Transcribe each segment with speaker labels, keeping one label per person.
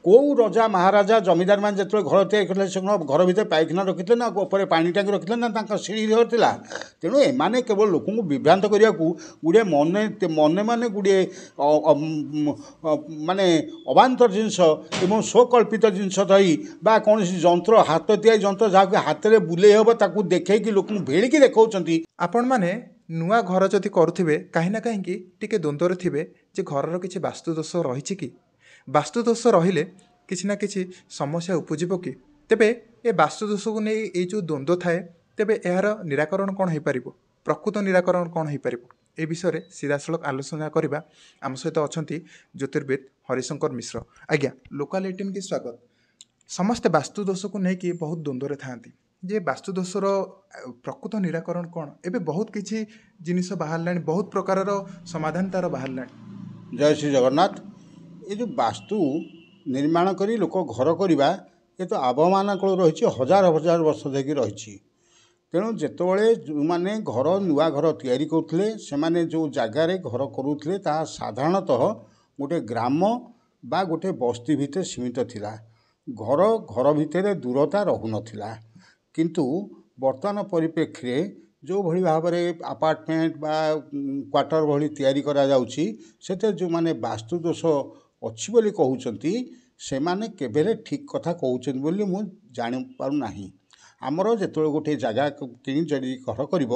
Speaker 1: କେଉଁ ରଜା ମହାରାଜା ଜମିଦାର ମାନେ ଯେତେବେଳେ ଘର ତିଆରି କରିଥିଲେ ସେ ଘର ଭିତରେ ପାଇଖାନା ରଖିଥିଲେ ନା ଉପରେ ପାଣି ଟାଙ୍କି ରଖିଥିଲେ ନା ତାଙ୍କ ସିঁଢ଼ି ଘର ଥିଲା। ତେଣୁ ଏମାନେ କେବଳ ଲୋକଙ୍କୁ ବିଭ୍ରାନ୍ତ କରିବାକୁ ଗୁଡ଼ିଏ ମନେ ଗୁଡ଼ିଏ ମାନେ ଅବାନ୍ତର ଜିନିଷ ଏବଂ ସ୍ୱକଳ୍ପିତ ଜିନିଷ ଧରି ବା କୌଣସି ଯନ୍ତ୍ର ହାତ ତିଆରି ଯନ୍ତ୍ର ଯାହାକୁ ହାତରେ ବୁଲେଇ ହେବ ତାକୁ ଦେଖେଇକି ଲୋକଙ୍କୁ ଭିଡ଼ିକି ଦେଖାଉଛନ୍ତି।
Speaker 2: ଆପଣମାନେ ନୂଆ ଘର ଯଦି କରୁଥିବେ କାହିଁ ନା କାହିଁକି ଟିକେ ଦ୍ୱନ୍ଦ୍ୱରେ ଥିବେ ଯେ ଘରର କିଛି ବାସ୍ତୁଦୋଷ ରହିଛି କି, ବାସ୍ତୁଦୋଷ ରହିଲେ କିଛି ନା କିଛି ସମସ୍ୟା ଉପୁଜିବ କି, ତେବେ ଏ ବାସ୍ତୁଦୋଷକୁ ନେଇ ଏଇ ଯେଉଁ ଦ୍ୱନ୍ଦ୍ୱ ଥାଏ ତେବେ ଏହାର ନିରାକରଣ କ'ଣ ହୋଇପାରିବ, ପ୍ରକୃତ ନିରାକରଣ କ'ଣ ହୋଇପାରିବ, ଏ ବିଷୟରେ ସିଧାସଳଖ ଆଲୋଚନା କରିବା। ଆମ ସହିତ ଅଛନ୍ତି ଜ୍ୟୋତିର୍ବିଦ ହରିଶଙ୍କର ମିଶ୍ର। ଆଜ୍ଞା, ଲୋକାଲ 18 କି ସ୍ୱାଗତ। ସମସ୍ତେ ବାସ୍ତୁଦୋଷକୁ ନେଇକି ବହୁତ ଦ୍ୱନ୍ଦ୍ୱରେ ଥାନ୍ତି ଯେ ବାସ୍ତୁଦୋଷର ପ୍ରକୃତ ନିରାକରଣ କ'ଣ। ଏବେ ବହୁତ କିଛି ଜିନିଷ ବାହାରିଲାଣି, ବହୁତ ପ୍ରକାରର ସମାଧାନ ତା'ର ବାହାରିଲାଣି।
Speaker 1: ଜୟ ଶ୍ରୀ ଜଗନ୍ନାଥ। ଏ ଯେଉଁ ବାସ୍ତୁ ନିର୍ମାଣ କରି ଲୋକ ଘର କରିବା ଏ ତ ଆବହମାନ ରହିଛି, ହଜାର ହଜାର ବର୍ଷ ଧରିକି ରହିଛି। ତେଣୁ ଯେତେବେଳେ ଯେଉଁମାନେ ନୂଆ ଘର ତିଆରି କରୁଥିଲେ ସେମାନେ ଯେଉଁ ଜାଗାରେ ଘର କରୁଥିଲେ ତାହା ସାଧାରଣତଃ ଗୋଟେ ଗ୍ରାମ ବା ଗୋଟେ ବସ୍ତି ଭିତରେ ସୀମିତ ଥିଲା। ଘର ଭିତରେ ଦୂରତା ରହୁନଥିଲା। କିନ୍ତୁ ବର୍ତ୍ତମାନ ପରିପ୍ରେକ୍ଷୀରେ ଯେଉଁଭଳି ଭାବରେ ଆପାର୍ଟମେଣ୍ଟ ବା କ୍ୱାର୍ଟର ଭଳି ତିଆରି କରାଯାଉଛି ସେଥିରେ ଯେଉଁମାନେ ବାସ୍ତୁଦୋଷ ଅଛି ବୋଲି କହୁଛନ୍ତି ସେମାନେ କେବେ ଠିକ୍ କଥା କହୁଛନ୍ତି ବୋଲି ମୁଁ ଜାଣିପାରୁନାହିଁ। ଆମର ଯେତେବେଳେ ଗୋଟିଏ ଜାଗା କିଣି ଯଦି ଘର କରିବ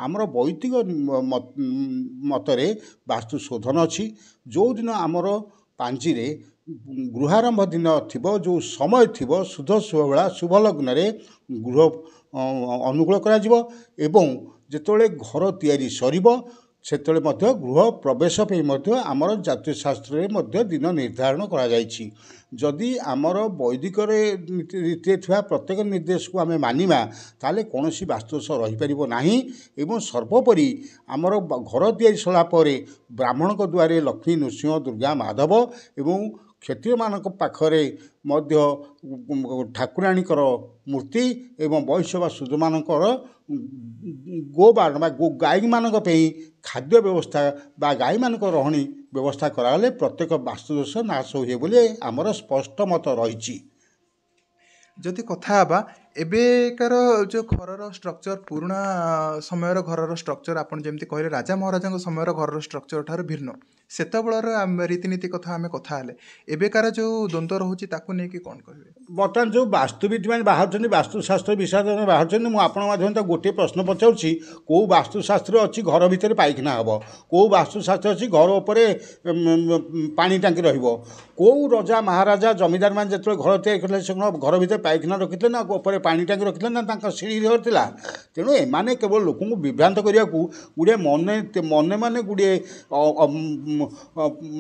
Speaker 1: ଆମର ବୈଦିକ ମତରେ ବାସ୍ତୁ ଶୋଧନ ଅଛି। ଯେଉଁଦିନ ଆମର ପାଞ୍ଜିରେ ଗୃହାରମ୍ଭ ଦିନ ଥିବ, ଯେଉଁ ସମୟ ଥିବ ଶୁଦ୍ଧ ଶୁଭବେଳା ଶୁଭ ଲଗ୍ନରେ ଗୃହ ଅନୁକୂଳ କରାଯିବ ଏବଂ ଯେତେବେଳେ ଘର ତିଆରି ସରିବ ସେତେବେଳେ ମଧ୍ୟ ଗୃହ ପ୍ରବେଶ ପାଇଁ ମଧ୍ୟ ଆମର ଜ୍ୟୋତିଷଶାସ୍ତ୍ରରେ ମଧ୍ୟ ଦିନ ନିର୍ଦ୍ଧାରଣ କରାଯାଇଛି। ଯଦି ଆମର ବୈଦିକରେ ରୀତିରେ ଥିବା ପ୍ରତ୍ୟେକ ନିର୍ଦ୍ଦେଶକୁ ଆମେ ମାନିବା ତାହେଲେ କୌଣସି ବାସ୍ତୁଦୋଷ ରହିପାରିବ ନାହିଁ। ଏବଂ ସର୍ବୋପରି ଆମର ଘର ତିଆରି ସରିଲା ପରେ ବ୍ରାହ୍ମଣଙ୍କ ଦ୍ୱାରରେ ଲକ୍ଷ୍ମୀ, ନୃସିଂହ, ଦୁର୍ଗା, ମାଧବ ଏବଂ କ୍ଷତ୍ରିୟମାନଙ୍କ ପାଖରେ ମଧ୍ୟ ଠାକୁରାଣୀଙ୍କର ମୂର୍ତ୍ତି ଏବଂ ବୈଶ୍ୟ ବା ଶୂଦ୍ରମାନଙ୍କର ଗାଈମାନଙ୍କ ପାଇଁ ଖାଦ୍ୟ ବ୍ୟବସ୍ଥା ବା ଗାଈମାନଙ୍କ ରହଣି ବ୍ୟବସ୍ଥା କରାଗଲେ ପ୍ରତ୍ୟେକ ବାସ୍ତୁଦୋଷ ନାଶ ହୁଏ ବୋଲି ଆମର ସ୍ପଷ୍ଟ ମତ ରହିଛି।
Speaker 2: ଯଦି କଥା ହେବା ଏବେକାର ଯେଉଁ ଘରର ଷ୍ଟ୍ରକ୍ଚର, ପୁରୁଣା ସମୟର ଘରର ଷ୍ଟ୍ରକ୍ଚର ଆପଣ ଯେମିତି କହିଲେ ରାଜା ମହାରାଜାଙ୍କ ସମୟର ଘରର ଷ୍ଟ୍ରକ୍ଚର ଠାରୁ ଭିନ୍ନ, ସେତେବେଳର ରୀତିନୀତି କଥା ଆମେ କଥା ହେଲେ ଏବେକାର ଯେଉଁ ଦ୍ୱନ୍ଦ୍ୱ ରହୁଛି ତାକୁ ନେଇକି କ'ଣ କହିବେ?
Speaker 1: ବର୍ତ୍ତମାନ ଯେଉଁ ବାସ୍ତୁବିଦ୍ମାନେ ବାହାରୁଛନ୍ତି, ବାସ୍ତୁଶାସ୍ତ୍ର ବିଷୟରେ ବାହାରୁଛନ୍ତି, ମୁଁ ଆପଣଙ୍କ ମାଧ୍ୟମରେ ତ ଗୋଟିଏ ପ୍ରଶ୍ନ ପଚାରୁଛି, କେଉଁ ବାସ୍ତୁଶାସ୍ତ୍ର ଅଛି ଘର ଭିତରେ ପାଇଖାନା ହେବ, କେଉଁ ବାସ୍ତୁଶାସ୍ତ୍ର ଅଛି ଘର ଉପରେ ପାଣି ଟାଙ୍କି ରହିବ, କେଉଁ ରଜା ମହାରାଜା ଜମିଦାର ମାନେ ଯେତେବେଳେ ଘର ତିଆରି କରିଥିଲେ ସେ ଘର ଭିତରେ ପାଇଖାନା ରଖିଥିଲେ ନା ଉପରେ ପାଣି ଟାଙ୍କି ରଖିଥିଲେ ନା ତାଙ୍କ ସିঁଢ଼ି ଘର ଥିଲା। ତେଣୁ ଏମାନେ କେବଳ ଲୋକଙ୍କୁ ବିଭ୍ରାନ୍ତ କରିବାକୁ ଗୁଡ଼ିଏ ମନେ ଗୁଡ଼ିଏ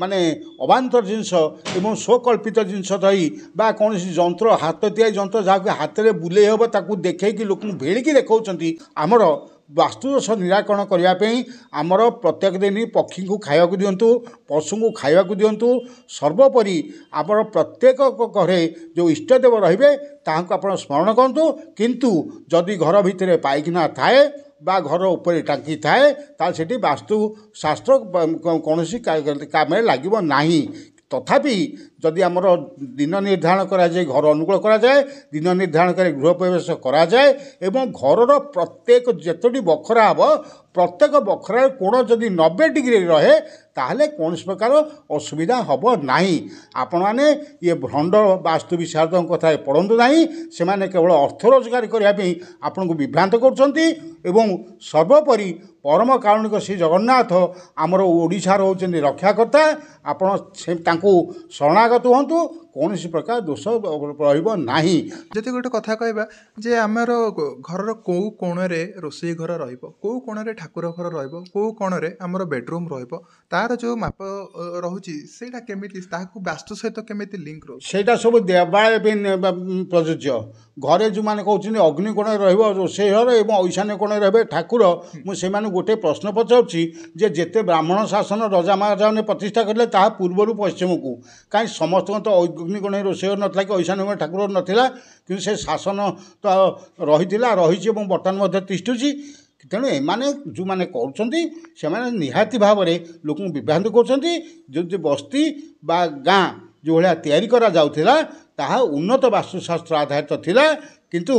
Speaker 1: ମାନେ ଅବାନ୍ତର ଜିନିଷ ଏବଂ ସ୍ୱକଳ୍ପିତ ଜିନିଷ ଧରି ବା କୌଣସି ଯନ୍ତ୍ର ହାତ ତିଆରି ଯନ୍ତ୍ର ଯାହାକୁ ହାତରେ ବୁଲେଇ ହେବ ତାକୁ ଦେଖେଇକି ଲୋକଙ୍କୁ ଭିଡ଼ିକି ଦେଖାଉଛନ୍ତି। ଆମର ବାସ୍ତୁଦୋଷ ନିରାକରଣ କରିବା ପାଇଁ ଆମର ପ୍ରତ୍ୟେକ ଦିନ ପକ୍ଷୀଙ୍କୁ ଖାଇବାକୁ ଦିଅନ୍ତୁ, ପଶୁଙ୍କୁ ଖାଇବାକୁ ଦିଅନ୍ତୁ। ସର୍ବୋପରି ଆମର ପ୍ରତ୍ୟେକ ଘରେ ଯେଉଁ ଇଷ୍ଟଦେବ ରହିବେ ତାହାଙ୍କୁ ଆପଣ ସ୍ମରଣ କରନ୍ତୁ। କିନ୍ତୁ ଯଦି ଘର ଭିତରେ ପାଇଖାନା ଥାଏ ବା ଘର ଉପରେ ଟାଙ୍କି ଥାଏ ତାହେଲେ ସେଠି ବାସ୍ତୁଶାସ୍ତ୍ର କୌଣସି କାମରେ ଲାଗିବ ନାହିଁ। ତଥାପି ଯଦି ଆମର ଦିନ ନିର୍ଦ୍ଧାରଣ କରାଯାଏ, ଘର ଅନୁକୂଳ କରାଯାଏ, ଦିନ ନିର୍ଦ୍ଧାରଣ କରି ଗୃହ ପ୍ରବେଶ କରାଯାଏ ଏବଂ ଘରର ପ୍ରତ୍ୟେକ ଯେତୋଟି ବଖରା ହେବ ପ୍ରତ୍ୟେକ ବଖରାର କୋଣ ଯଦି 90 ଡିଗ୍ରୀ ରହେ ତାହେଲେ କୌଣସି ପ୍ରକାର ଅସୁବିଧା ହେବ ନାହିଁ। ଆପଣମାନେ ଇଏ ଭଣ୍ଡ ବାସ୍ତୁ ବିଶାରଦଙ୍କ କଥାରେ ପଡ଼ନ୍ତୁ ନାହିଁ। ସେମାନେ କେବଳ ଅର୍ଥ ରୋଜଗାର କରିବା ପାଇଁ ଆପଣଙ୍କୁ ବିଭ୍ରାନ୍ତ କରୁଛନ୍ତି ଏବଂ ସର୍ବୋପରି ପରମ କାରୁଣିକ ଶ୍ରୀ ଜଗନ୍ନାଥ ଆମର ଓଡ଼ିଶାର ହେଉଛନ୍ତି ରକ୍ଷାକର୍ତ୍ତା। ଆପଣ ତାଙ୍କୁ ଶରଣାଗତ ହୁଅନ୍ତୁ, କୌଣସି ପ୍ରକାର ଦୋଷ ରହିବ ନାହିଁ।
Speaker 2: ଯଦି ଗୋଟେ କଥା କହିବା ଯେ ଆମର ଘରର କେଉଁ କୋଣରେ ରୋଷେଇ ଘର ରହିବ, କେଉଁ କୋଣରେ ଠାକୁର ଘର ରହିବ, କେଉଁ କୋଣରେ ଆମର ବେଡ଼ରୁମ୍ ରହିବ, ତାର ଯେଉଁ ମାପ ରହୁଛି ସେଇଟା କେମିତି, ତାହାକୁ ବାସ୍ତୁ ସହିତ କେମିତି ଲିଙ୍କ ରହୁଛି?
Speaker 1: ସେଇଟା ସବୁ ଦେବାଳୟ ପାଇଁ ପ୍ରଯୁଜ୍ୟ। ଘରେ ଯେଉଁମାନେ କହୁଛନ୍ତି ଅଗ୍ନି କୋଣରେ ରହିବ ରୋଷେଇ ଘର ଏବଂ ଐଶାନ୍ୟ କୋଣରେ ରହିବେ ଠାକୁର, ମୁଁ ସେମାନଙ୍କୁ ଗୋଟିଏ ପ୍ରଶ୍ନ ପଚାରୁଛି ଯେ ଯେତେ ବ୍ରାହ୍ମଣ ଶାସନ ରଜା ମହାରାଜାମାନେ ପ୍ରତିଷ୍ଠା କରିଲେ ତାହା ପୂର୍ବରୁ ପଶ୍ଚିମକୁ, କାହିଁ ସମସ୍ତଙ୍କ ତ ଅଗ୍ନି କୋଣରେ ରୋଷେଇ ଘର ନଥିଲା କି ଐଶାନ୍ୟ କୋଣରେ ଠାକୁର ନଥିଲା, କିନ୍ତୁ ସେ ଶାସନ ତ ରହିଥିଲା, ରହିଛି ଏବଂ ବର୍ତ୍ତମାନ ମଧ୍ୟ ତିଷ୍ଠୁଛି। ତେଣୁ ଏମାନେ ଯେଉଁମାନେ କରୁଛନ୍ତି ସେମାନେ ନିହାତି ଭାବରେ ଲୋକଙ୍କୁ ବିଭ୍ରାନ୍ତ କରୁଛନ୍ତି। ଯଦି ବସ୍ତି ବା ଗାଁ ଯେଉଁଭଳିଆ ତିଆରି କରାଯାଉଥିଲା ତାହା ଉନ୍ନତ ବାସ୍ତୁଶାସ୍ତ୍ର ଆଧାରିତ ଥିଲା। କିନ୍ତୁ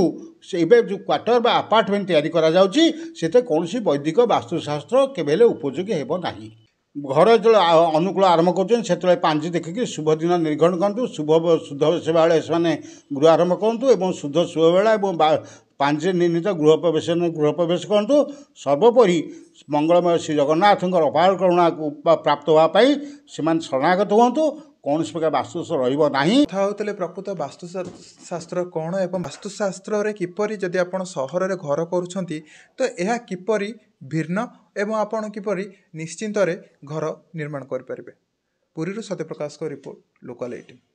Speaker 1: ଏବେ ଯେଉଁ କ୍ୱାର୍ଟର ବା ଆପାର୍ଟମେଣ୍ଟ ତିଆରି କରାଯାଉଛି ସେଥିରେ କୌଣସି ବୈଦିକ ବାସ୍ତୁଶାସ୍ତ୍ର କେବେ ହେଲେ ଉପଯୋଗୀ ହେବ ନାହିଁ। ଘର ଯେତେବେଳେ ଅନୁକୂଳ ଆରମ୍ଭ କରୁଛନ୍ତି ସେତେବେଳେ ପାଞ୍ଜି ଦେଖିକି ଶୁଭ ଦିନ ନିର୍ଘଣ୍ଟ କରନ୍ତୁ। ଶୁଦ୍ଧ ସେବା ବେଳେ ସେମାନେ ଗୃହ ଆରମ୍ଭ କରନ୍ତୁ ଏବଂ ଶୁଦ୍ଧ ଶୁଭ ବେଳା ଏବଂ ପାଞ୍ଜିରେ ନିର୍ଣ୍ଣିତ ଗୃହ ପ୍ରବେଶ କରନ୍ତୁ। ସର୍ବୋପରି ମଙ୍ଗଳମୟ ଶ୍ରୀ ଜଗନ୍ନାଥଙ୍କର ଅପାର କରୁଣାକୁ ପ୍ରାପ୍ତ ହେବା ପାଇଁ ସେମାନେ ଶରଣାଗତ ହୁଅନ୍ତୁ। କୌଣସି ପ୍ରକାର ବାସ୍ତୁଦୋଷ ରହିବ ନାହିଁ।
Speaker 2: କଥା ହେଉଥିଲେ ପ୍ରକୃତ ବାସ୍ତୁଶାସ୍ତ୍ର କ'ଣ ଏବଂ ବାସ୍ତୁଶାସ୍ତ୍ରରେ କିପରି ଯଦି ଆପଣ ସହରରେ ଘର କରୁଛନ୍ତି ତ ଏହା କିପରି ଭିନ୍ନ ଏବଂ ଆପଣ କିପରି ନିଶ୍ଚିନ୍ତରେ ଘର ନିର୍ମାଣ କରିପାରିବେ। ପୁରୀରୁ ସତ୍ୟପ୍ରକାଶଙ୍କ ରିପୋର୍ଟ, ଲୋକାଲ୍ 18।